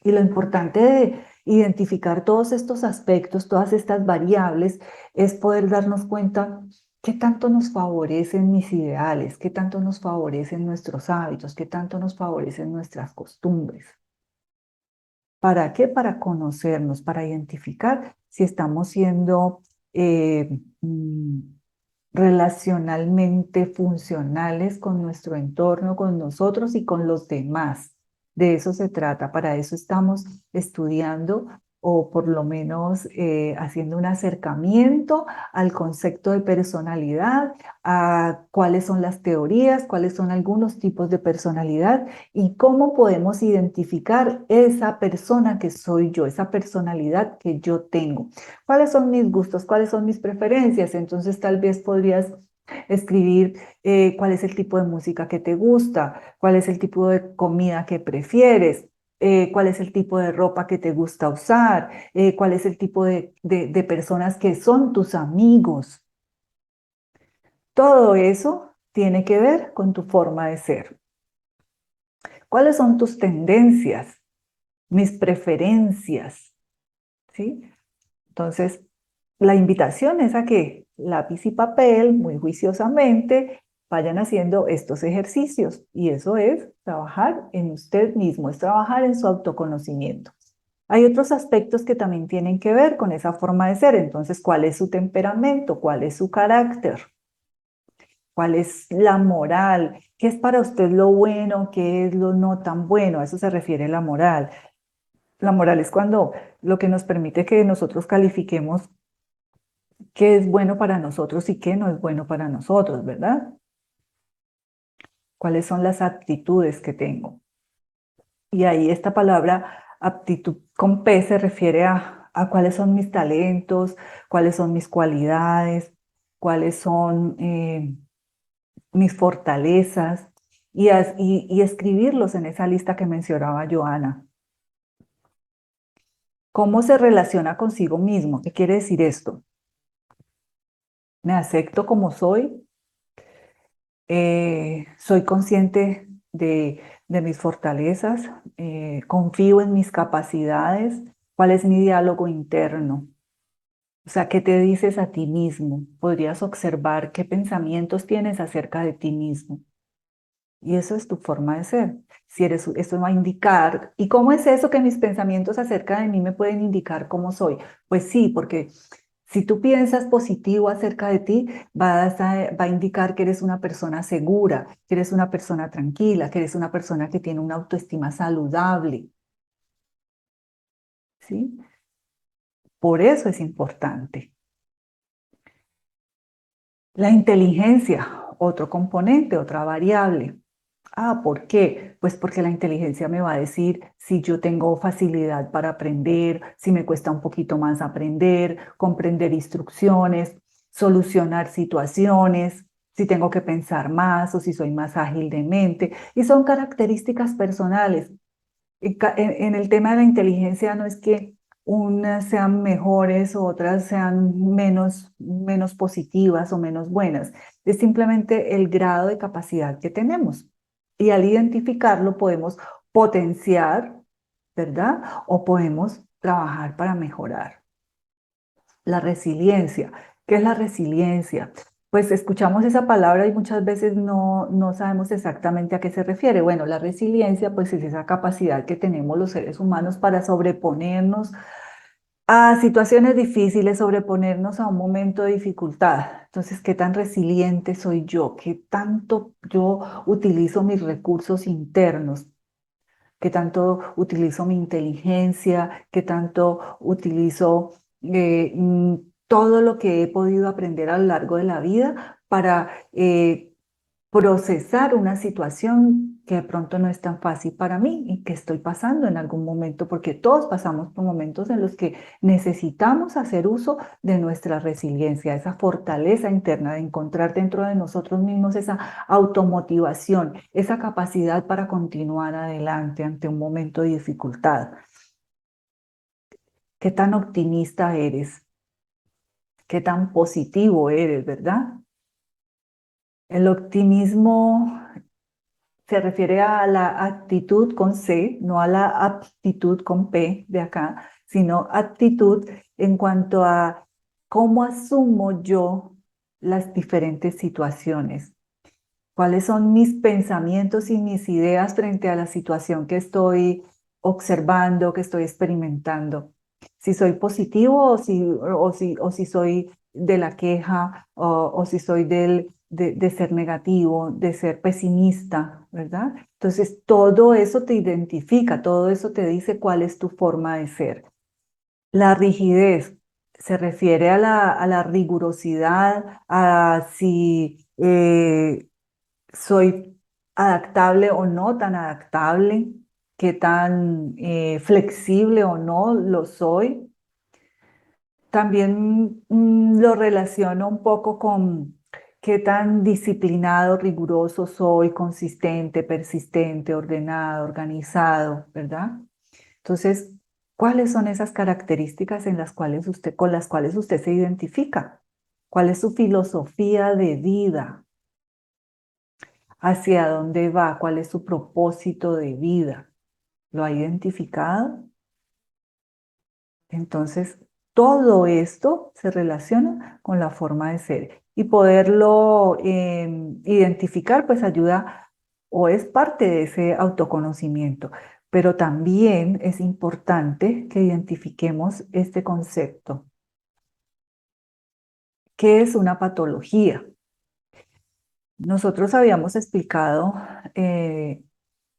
Y lo importante de identificar todos estos aspectos, todas estas variables, es poder darnos cuenta qué tanto nos favorecen mis ideales, qué tanto nos favorecen nuestros hábitos, qué tanto nos favorecen nuestras costumbres. ¿Para qué? Para conocernos, para identificar si estamos siendo eh, mm, relacionalmente funcionales con nuestro entorno, con nosotros y con los demás. De eso se trata, para eso estamos estudiando o por lo menos haciendo un acercamiento al concepto de personalidad, a cuáles son las teorías, cuáles son algunos tipos de personalidad y cómo podemos identificar esa persona que soy yo, esa personalidad que yo tengo. ¿Cuáles son mis gustos? ¿Cuáles son mis preferencias? Entonces tal vez podrías escribir cuál es el tipo de música que te gusta, cuál es el tipo de comida que prefieres, cuál es el tipo de ropa que te gusta usar, cuál es el tipo de personas que son tus amigos. Todo eso tiene que ver con tu forma de ser. ¿Cuáles son tus tendencias? Mis preferencias, ¿sí? Entonces, la invitación es a que lápiz y papel, muy juiciosamente, vayan haciendo estos ejercicios. Y eso es trabajar en usted mismo, es trabajar en su autoconocimiento. Hay otros aspectos que también tienen que ver con esa forma de ser. Entonces, ¿cuál es su temperamento? ¿Cuál es su carácter? ¿Cuál es la moral? ¿Qué es para usted lo bueno? ¿Qué es lo no tan bueno? A eso se refiere la moral. La moral es cuando lo que nos permite que nosotros califiquemos qué es bueno para nosotros y qué no es bueno para nosotros, ¿verdad? ¿Cuáles son las aptitudes que tengo? Y ahí esta palabra aptitud con P se refiere a cuáles son mis talentos, cuáles son mis cualidades, cuáles son mis fortalezas y escribirlos en esa lista que mencionaba Joana. ¿Cómo se relaciona consigo mismo? ¿Qué quiere decir esto? me acepto como soy, soy consciente de mis fortalezas, confío en mis capacidades, cuál es mi diálogo interno. O sea, ¿qué te dices a ti mismo? Podrías observar qué pensamientos tienes acerca de ti mismo. Y eso es tu forma de ser. Si eres, eso va a indicar, ¿y cómo es eso que mis pensamientos acerca de mí me pueden indicar cómo soy? Pues sí, porque si tú piensas positivo acerca de ti, va a indicar que eres una persona segura, que eres una persona tranquila, que eres una persona que tiene una autoestima saludable, ¿sí? Por eso es importante. La inteligencia, otro componente, otra variable. Ah, ¿por qué? Pues porque la inteligencia me va a decir si yo tengo facilidad para aprender, si me cuesta un poquito más aprender, comprender instrucciones, solucionar situaciones, si tengo que pensar más o si soy más ágil de mente. Y son características personales. En el tema de la inteligencia no es que unas sean mejores o otras sean menos positivas o menos buenas. Es simplemente el grado de capacidad que tenemos. Y al identificarlo podemos potenciar, ¿verdad? O podemos trabajar para mejorar. La resiliencia. ¿Qué es la resiliencia? Pues escuchamos esa palabra y muchas veces no sabemos exactamente a qué se refiere. Bueno, la resiliencia pues es esa capacidad que tenemos los seres humanos para sobreponernos a situaciones difíciles, sobreponernos a un momento de dificultad. Entonces, ¿qué tan resiliente soy yo? ¿Qué tanto yo utilizo mis recursos internos? ¿Qué tanto utilizo mi inteligencia? ¿Qué tanto utilizo todo lo que he podido aprender a lo largo de la vida para procesar una situación que de pronto no es tan fácil para mí y que estoy pasando en algún momento, porque todos pasamos por momentos en los que necesitamos hacer uso de nuestra resiliencia, esa fortaleza interna de encontrar dentro de nosotros mismos esa automotivación, esa capacidad para continuar adelante ante un momento de dificultad. ¿Qué tan optimista eres? ¿Qué tan positivo eres, verdad? El optimismo se refiere a la actitud con C, no a la aptitud con P de acá, sino actitud en cuanto a cómo asumo yo las diferentes situaciones, cuáles son mis pensamientos y mis ideas frente a la situación que estoy observando, que estoy experimentando. Si soy positivo o si soy de la queja o si soy de ser negativo, de ser pesimista, ¿verdad? Entonces, todo eso te identifica, todo eso te dice cuál es tu forma de ser. La rigidez se refiere a la rigurosidad, a si soy adaptable o no tan adaptable, qué tan flexible o no lo soy. También lo relaciono un poco con qué tan disciplinado, riguroso soy, consistente, persistente, ordenado, organizado, ¿verdad? Entonces, ¿cuáles son esas características con las cuales usted se identifica? ¿Cuál es su filosofía de vida? ¿Hacia dónde va? ¿Cuál es su propósito de vida? ¿Lo ha identificado? Entonces, todo esto se relaciona con la forma de ser y poderlo identificar, pues ayuda o es parte de ese autoconocimiento. Pero también es importante que identifiquemos este concepto. ¿Qué es una patología? Nosotros habíamos explicado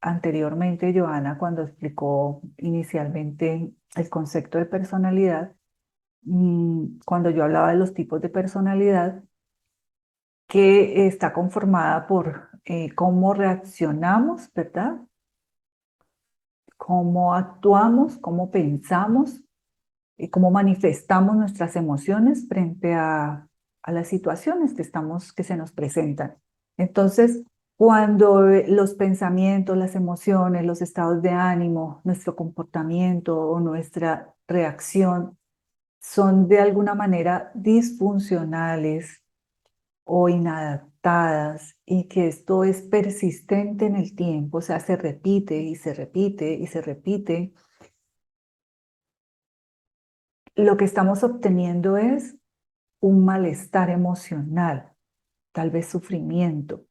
anteriormente, Joana, cuando explicó inicialmente el concepto de personalidad, cuando yo hablaba de los tipos de personalidad, que está conformada por cómo reaccionamos, ¿verdad? Cómo actuamos, cómo pensamos y cómo manifestamos nuestras emociones frente a las situaciones que se nos presentan. Entonces, cuando los pensamientos, las emociones, los estados de ánimo, nuestro comportamiento o nuestra reacción son de alguna manera disfuncionales, o inadaptadas y que esto es persistente en el tiempo, o sea, se repite y se repite y se repite, lo que estamos obteniendo es un malestar emocional, tal vez sufrimiento.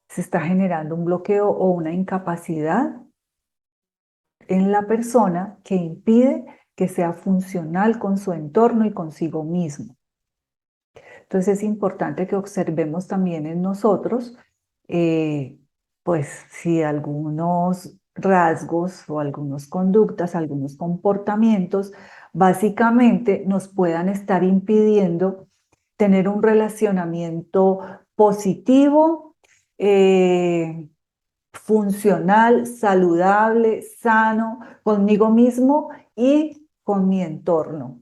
Se está generando un bloqueo o una incapacidad en la persona que impide que sea funcional con su entorno y consigo mismo. Entonces es importante que observemos también en nosotros, eh, pues si algunos rasgos o algunas conductas, algunos comportamientos, básicamente nos puedan estar impidiendo tener un relacionamiento positivo, funcional, saludable, sano conmigo mismo y con mi entorno.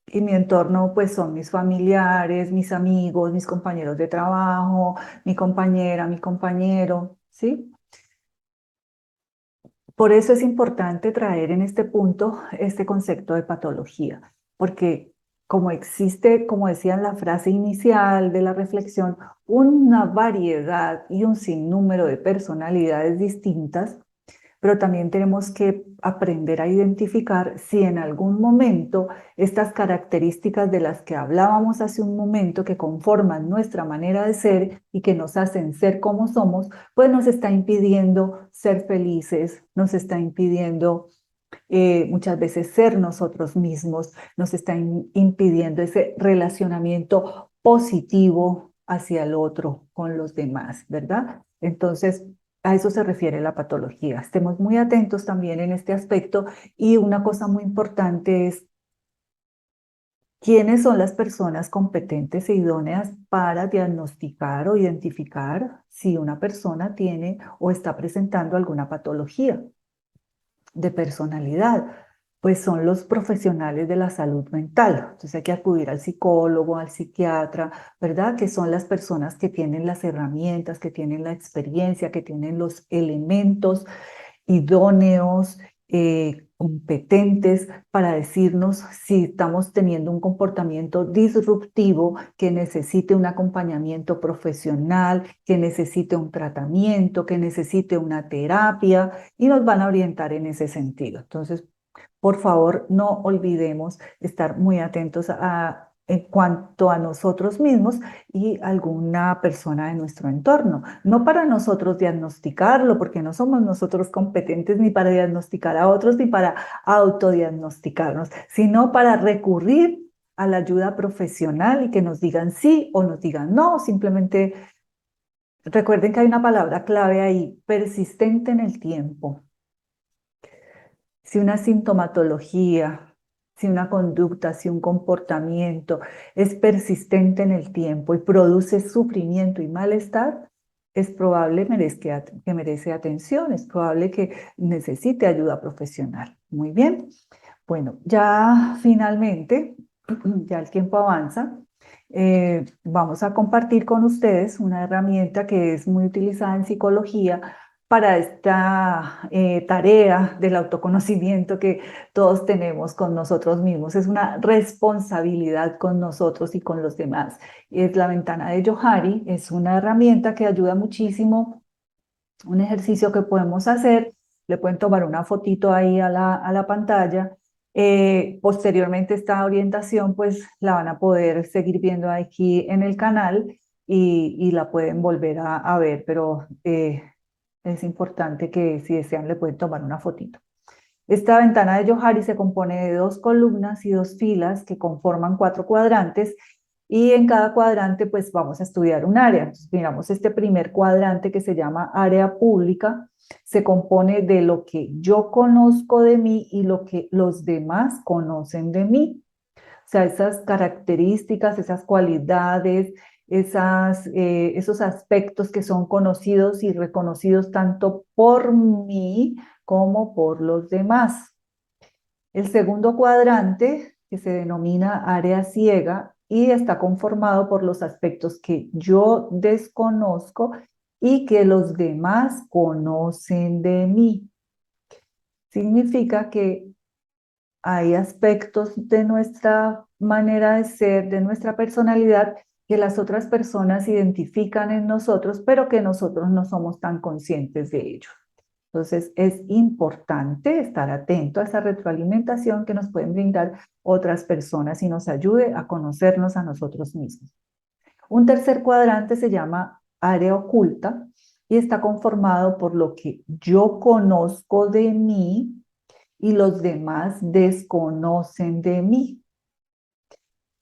Y mi entorno pues son mis familiares, mis amigos, mis compañeros de trabajo, mi compañera, mi compañero, ¿sí? Por eso es importante traer en este punto este concepto de patología, porque como existe, como decía en la frase inicial de la reflexión, una variedad y un sinnúmero de personalidades distintas, pero también tenemos que aprender a identificar si en algún momento estas características de las que hablábamos hace un momento, que conforman nuestra manera de ser y que nos hacen ser como somos, pues nos está impidiendo ser felices, nos está impidiendo muchas veces ser nosotros mismos, nos está impidiendo ese relacionamiento positivo hacia el otro, con los demás, ¿verdad? Entonces, a eso se refiere la patología. Estemos muy atentos también en este aspecto y una cosa muy importante es quiénes son las personas competentes e idóneas para diagnosticar o identificar si una persona tiene o está presentando alguna patología de personalidad, pues son los profesionales de la salud mental. Entonces hay que acudir al psicólogo, al psiquiatra, ¿verdad? Que son las personas que tienen las herramientas, que tienen la experiencia, que tienen los elementos idóneos, competentes para decirnos si estamos teniendo un comportamiento disruptivo que necesite un acompañamiento profesional, que necesite un tratamiento, que necesite una terapia y nos van a orientar en ese sentido. Entonces, por favor, no olvidemos estar muy atentos en cuanto a nosotros mismos y alguna persona de nuestro entorno. No para nosotros diagnosticarlo, porque no somos nosotros competentes ni para diagnosticar a otros ni para autodiagnosticarnos, sino para recurrir a la ayuda profesional y que nos digan sí o nos digan no. Simplemente recuerden que hay una palabra clave ahí, persistente en el tiempo. Si una sintomatología, si una conducta, si un comportamiento es persistente en el tiempo y produce sufrimiento y malestar, es probable que merece atención, es probable que necesite ayuda profesional. Muy bien. Bueno, ya finalmente, ya el tiempo avanza, vamos a compartir con ustedes una herramienta que es muy utilizada en psicología para esta tarea del autoconocimiento que todos tenemos con nosotros mismos. Es una responsabilidad con nosotros y con los demás. Es la ventana de Johari, es una herramienta que ayuda muchísimo, un ejercicio que podemos hacer. Le pueden tomar una fotito ahí a la pantalla. Posteriormente esta orientación pues la van a poder seguir viendo aquí en el canal y la pueden volver a ver, pero es importante que si desean le pueden tomar una fotito. Esta ventana de Johari se compone de 2 columnas y 2 filas que conforman 4 cuadrantes y en cada cuadrante pues vamos a estudiar un área. Entonces, miramos este primer cuadrante que se llama área pública, se compone de lo que yo conozco de mí y lo que los demás conocen de mí. O sea, esas características, esas cualidades, esos aspectos que son conocidos y reconocidos tanto por mí como por los demás. El segundo cuadrante, que se denomina área ciega, y está conformado por los aspectos que yo desconozco y que los demás conocen de mí. Significa que hay aspectos de nuestra manera de ser, de nuestra personalidad, que las otras personas identifican en nosotros, pero que nosotros no somos tan conscientes de ello. Entonces, es importante estar atento a esa retroalimentación que nos pueden brindar otras personas y nos ayude a conocernos a nosotros mismos. Un tercer cuadrante se llama área oculta y está conformado por lo que yo conozco de mí y los demás desconocen de mí.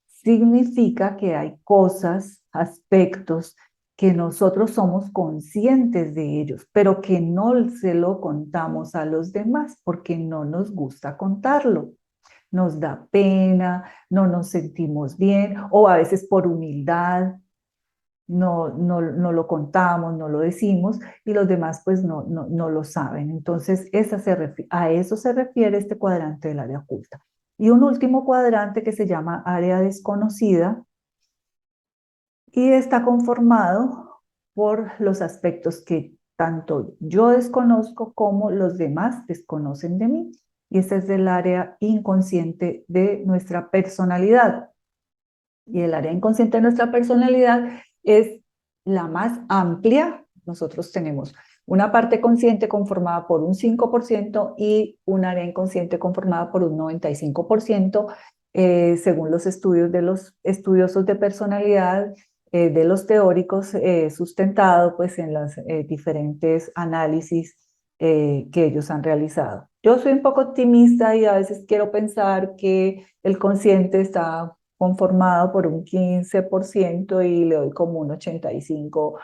Significa que hay cosas, aspectos que nosotros somos conscientes de ellos, pero que no se lo contamos a los demás porque no nos gusta contarlo. Nos da pena, no nos sentimos bien o a veces por humildad no lo contamos, no lo decimos y los demás pues no lo saben. Entonces a eso se refiere este cuadrante del área oculta. Y un último cuadrante que se llama área desconocida y está conformado por los aspectos que tanto yo desconozco como los demás desconocen de mí. Y ese es el área inconsciente de nuestra personalidad. Y el área inconsciente de nuestra personalidad es la más amplia. Nosotros tenemos una parte consciente conformada por un 5% y un área inconsciente conformada por un 95%, según los estudios de los estudiosos de personalidad, de los teóricos, sustentado pues en los diferentes análisis que ellos han realizado. Yo soy un poco optimista y a veces quiero pensar que el consciente está conformado por un 15% y le doy como un 85%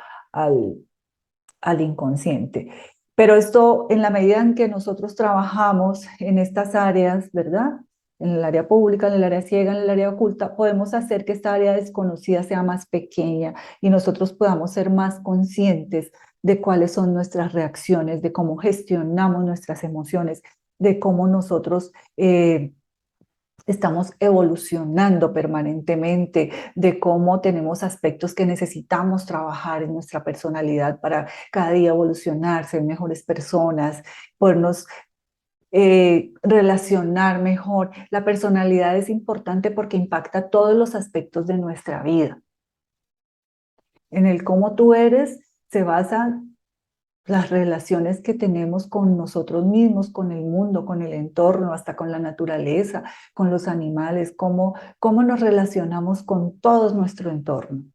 al inconsciente. Pero esto, en la medida en que nosotros trabajamos en estas áreas, ¿verdad? En el área pública, en el área ciega, en el área oculta, podemos hacer que esta área desconocida sea más pequeña y nosotros podamos ser más conscientes de cuáles son nuestras reacciones, de cómo gestionamos nuestras emociones, de cómo nosotros estamos evolucionando permanentemente, de cómo tenemos aspectos que necesitamos trabajar en nuestra personalidad para cada día evolucionar, ser mejores personas, podernos relacionar mejor. La personalidad es importante porque impacta todos los aspectos de nuestra vida. En el cómo tú eres se basa las relaciones que tenemos con nosotros mismos, con el mundo, con el entorno, hasta con la naturaleza, con los animales, cómo nos relacionamos con todo nuestro entorno.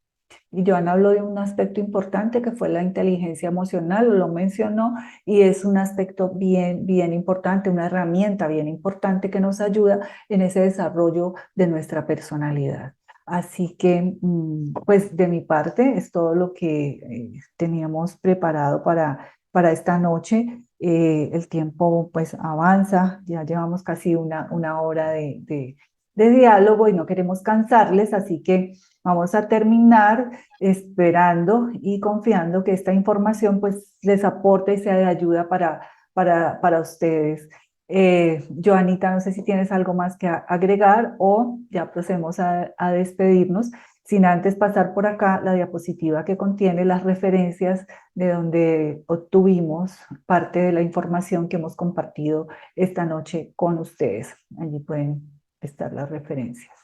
Y Joan habló de un aspecto importante que fue la inteligencia emocional, lo mencionó, y es un aspecto bien importante, una herramienta bien importante que nos ayuda en ese desarrollo de nuestra personalidad. Así que, pues de mi parte, es todo lo que teníamos preparado para esta noche. El tiempo pues avanza, ya llevamos casi una hora de diálogo y no queremos cansarles, así que vamos a terminar esperando y confiando que esta información pues les aporte y sea de ayuda para ustedes. Joanita, no sé si tienes algo más que agregar o ya procedemos a despedirnos, sin antes pasar por acá la diapositiva que contiene las referencias de donde obtuvimos parte de la información que hemos compartido esta noche con ustedes. Allí pueden estar las referencias.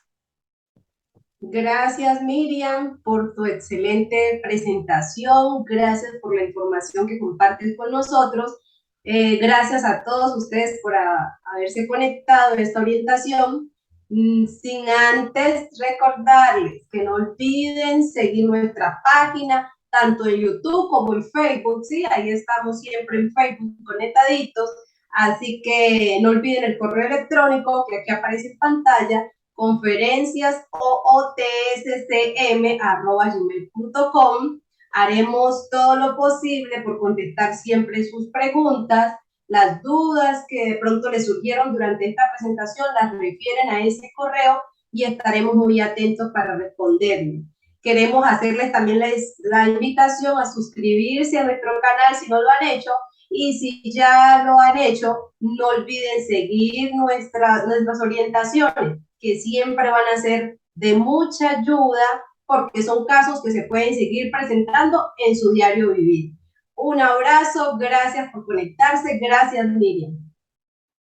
Gracias, Miriam, por tu excelente presentación. Gracias por la información que compartes con nosotros. Gracias a todos ustedes por haberse conectado en esta orientación. Sin antes recordarles que no olviden seguir nuestra página, tanto en YouTube como en Facebook, ¿sí? Ahí estamos siempre en Facebook conectaditos. Así que no olviden el correo electrónico que aquí aparece en pantalla, conferencias@gmail.com. Haremos todo lo posible por contestar siempre sus preguntas. Las dudas que de pronto les surgieron durante esta presentación las refieren a ese correo y estaremos muy atentos para responderles. Queremos hacerles también la invitación a suscribirse a nuestro canal si no lo han hecho, y si ya lo han hecho, no olviden seguir nuestras orientaciones, que siempre van a ser de mucha ayuda porque son casos que se pueden seguir presentando en su diario vivir. Un abrazo, gracias por conectarse, gracias Miriam.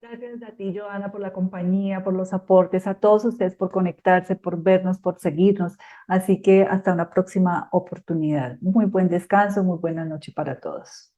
Gracias a ti, Joana, por la compañía, por los aportes, a todos ustedes por conectarse, por vernos, por seguirnos. Así que hasta una próxima oportunidad. Muy buen descanso, muy buena noche para todos.